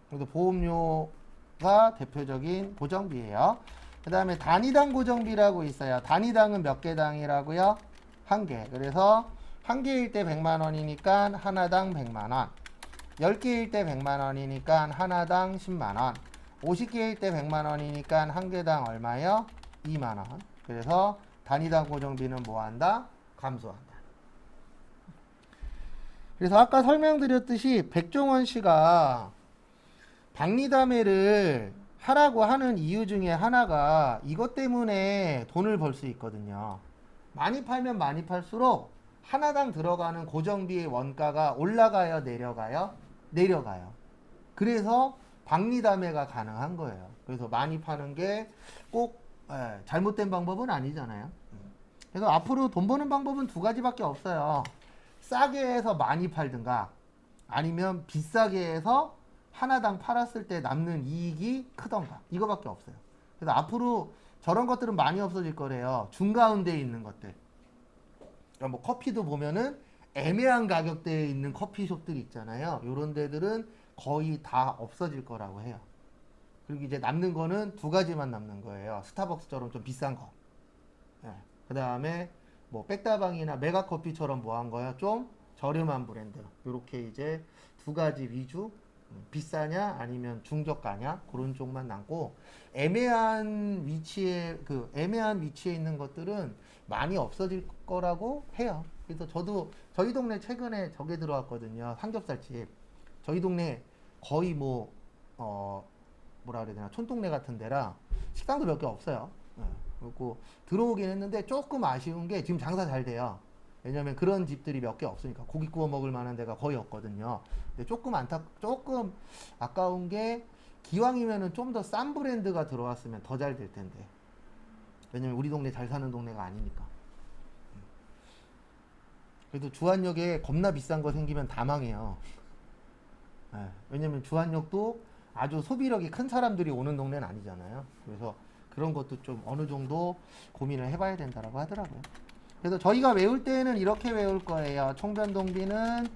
그래서 보험료가 대표적인 고정비예요. 그 다음에 단위당 고정비라고 있어요. 단위당은 몇 개 당이라고요? 한 개. 그래서 한 개일 때 100만 원이니까 하나당 100만 원. 10개일 때 100만 원이니까 하나당 10만 원. 50개일 때 100만 원이니까 한 개당 얼마요? 2만 원. 그래서 단위당 고정비는 뭐 한다? 감소한다. 그래서 아까 설명드렸듯이 백종원 씨가 박리담회를 하라고 하는 이유 중에 하나가 이것 때문에 돈을 벌 수 있거든요. 많이 팔면 많이 팔수록 하나당 들어가는 고정비의 원가가 올라가요, 내려가요? 내려가요. 그래서 박리담회가 가능한 거예요. 그래서 많이 파는 게 꼭 잘못된 방법은 아니잖아요. 그래서 앞으로 돈 버는 방법은 두 가지밖에 없어요. 싸게 해서 많이 팔든가 아니면 비싸게 해서 하나당 팔았을 때 남는 이익이 크던가 이거밖에 없어요. 그래서 앞으로 저런 것들은 많이 없어질 거래요. 중가운데에 있는 것들. 그러니까 뭐 커피도 보면은 애매한 가격대에 있는 커피숍들 있잖아요. 이런 데들은 거의 다 없어질 거라고 해요. 그리고 이제 남는 거는 두 가지만 남는 거예요. 스타벅스처럼 좀 비싼 거. 그 다음에 뭐 백다방이나 메가커피처럼 뭐 한 거야? 좀 저렴한 브랜드. 이렇게 이제 두 가지 위주. 비싸냐 아니면 중저가냐 그런 쪽만 남고 애매한 위치에 있는 것들은 많이 없어질 거라고 해요. 그래서 저도 저희 동네 최근에 저게 들어왔거든요. 삼겹살집. 저희 동네 거의 뭐 뭐라 그래야 되나 촌동네 같은 데라 식당도 몇 개 없어요. 그리고 들어오긴 했는데 조금 아쉬운 게 지금 장사 잘 돼요. 왜냐면 그런 집들이 몇 개 없으니까 고기 구워 먹을 만한 데가 거의 없거든요. 근데 조금 아까운 게 기왕이면은 좀 더 싼 브랜드가 들어왔으면 더 잘 될 텐데. 왜냐면 우리 동네 잘 사는 동네가 아니니까. 그래도 주안역에 겁나 비싼 거 생기면 다 망해요. 예, 왜냐면 주안역도 아주 소비력이 큰 사람들이 오는 동네는 아니잖아요. 그래서 그런 것도 좀 어느 정도 고민을 해봐야 된다라고 하더라고요. 그래서 저희가 외울 때는 이렇게 외울 거예요. 총 변동비는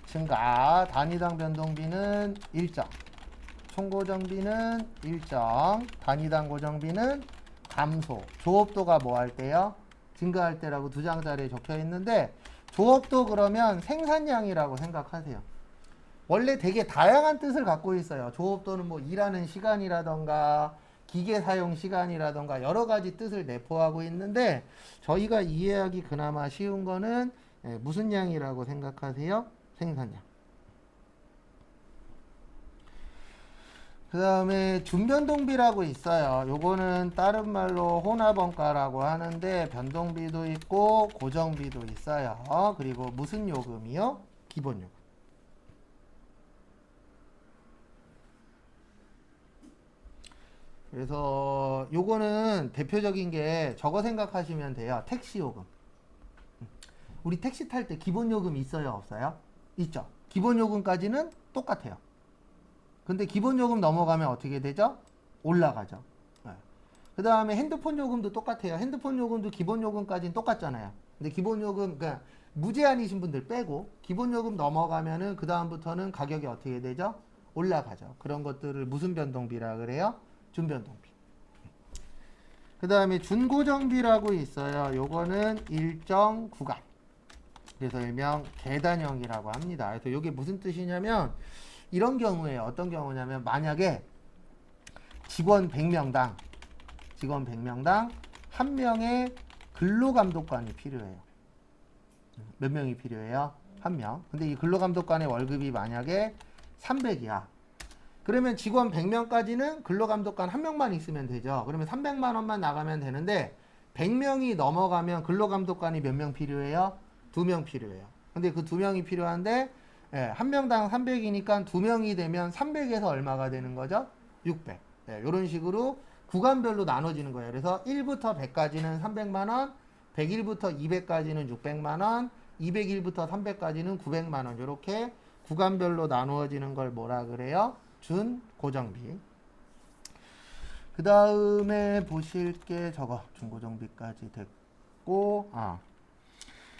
증가, 단위당 변동비는 일정, 총 고정비는 일정, 단위당 고정비는 감소. 조업도가 뭐 할 때요? 증가할 때라고 두 장짜리에 적혀 있는데, 조업도 그러면 생산량이라고 생각하세요. 원래 되게 다양한 뜻을 갖고 있어요. 조업도는 뭐 일하는 시간이라던가 기계 사용 시간이라던가 여러 가지 뜻을 내포하고 있는데, 저희가 이해하기 그나마 쉬운 거는 무슨 양이라고 생각하세요? 생산량. 그 다음에 준변동비라고 있어요. 요거는 다른 말로 혼합원가라고 하는데, 변동비도 있고 고정비도 있어요. 그리고 무슨 요금이요? 기본요금. 그래서 요거는 대표적인 게 저거 생각하시면 돼요. 택시 요금. 우리 택시 탈 때 기본 요금 있어요, 없어요? 있죠. 기본 요금까지는 똑같아요. 근데 기본 요금 넘어가면 어떻게 되죠? 올라가죠. 네. 그 다음에 핸드폰 요금도 똑같아요. 핸드폰 요금도 기본 요금까지는 똑같잖아요. 근데 기본 요금, 그러니까 무제한이신 분들 빼고 기본 요금 넘어가면은 그 다음부터는 가격이 어떻게 되죠? 올라가죠. 그런 것들을 무슨 변동비라 그래요? 준변동비. 그 다음에 준고정비라고 있어요. 요거는 일정 구간. 그래서 일명 계단형이라고 합니다. 그래서 이게 무슨 뜻이냐면, 이런 경우에 어떤 경우냐면, 만약에 직원 100명당 한 명의 근로감독관이 필요해요. 몇 명이 필요해요? 한 명. 근데 이 근로감독관의 월급이 만약에 300이야. 그러면 직원 100명까지는 근로감독관 한 명만 있으면 되죠. 그러면 300만 원만 나가면 되는데, 100명이 넘어가면 근로감독관이 몇 명 필요해요? 2명 필요해요. 근데 그 2명이 필요한데, 한 명당 300이니까 2명이 되면 300에서 얼마가 되는 거죠? 600. 이런 식으로 구간별로 나눠지는 거예요. 그래서 1부터 100까지는 300만 원, 101부터 200까지는 600만 원, 201부터 300까지는 900만 원. 이렇게 구간별로 나누어지는 걸 뭐라 그래요? 준고정비. 그 다음에 보실 게 저거 준고정비까지 됐고,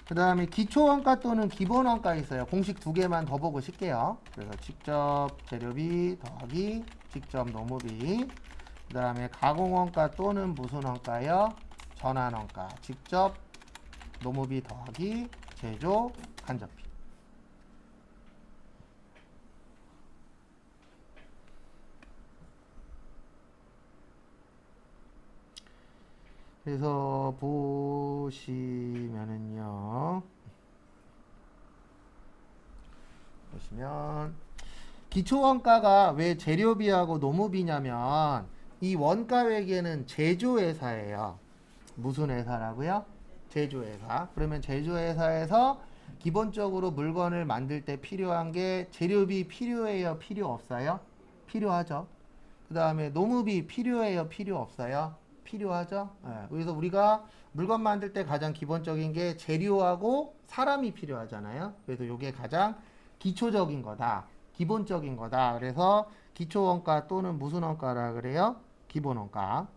그 다음에 기초원가 또는 기본원가 있어요. 공식 두 개만 더 보고 쉽게요. 그래서 직접 재료비 더하기 직접 노무비. 그 다음에 가공원가 또는 무슨 원가요? 전환원가. 직접 노무비 더하기 제조 간접비. 그래서 보시면 기초원가가 왜 재료비하고 노무비냐면, 이 원가회계는 제조회사예요. 무슨 회사라고요? 제조회사. 그러면 제조회사에서 기본적으로 물건을 만들 때 필요한 게 재료비 필요해요? 필요 없어요? 필요하죠. 그 다음에 노무비 필요해요? 필요 없어요? 필요하죠. 그래서 우리가 물건 만들 때 가장 기본적인 게 재료하고 사람이 필요하잖아요. 그래서 이게 가장 기초적인 거다, 기본적인 거다. 그래서 기초원가 또는 무슨 원가라 그래요? 기본원가.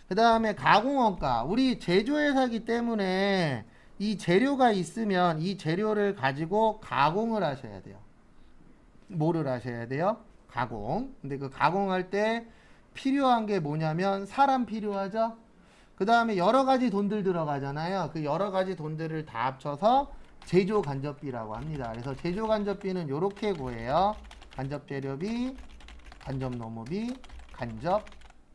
그 다음에 가공원가. 우리 제조회사기 때문에 이 재료가 있으면 이 재료를 가지고 가공을 하셔야 돼요. 뭐를 하셔야 돼요? 가공. 근데 그 가공할 때 필요한 게 뭐냐면 사람 필요하죠. 그 다음에 여러 가지 돈들 들어가잖아요. 그 여러 가지 돈들을 다 합쳐서 제조 간접비라고 합니다. 그래서 제조 간접비는 이렇게 구해요. 간접 재료비, 간접 노무비, 간접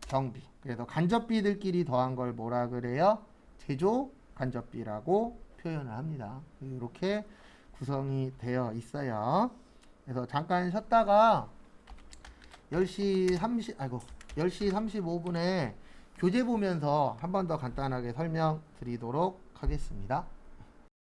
경비. 그래서 간접비들끼리 더한 걸 뭐라 그래요? 제조 간접비라고 표현을 합니다. 이렇게 구성이 되어 있어요. 그래서 잠깐 쉬었다가 10시 35분에 교재 보면서 한 번 더 간단하게 설명드리도록 하겠습니다.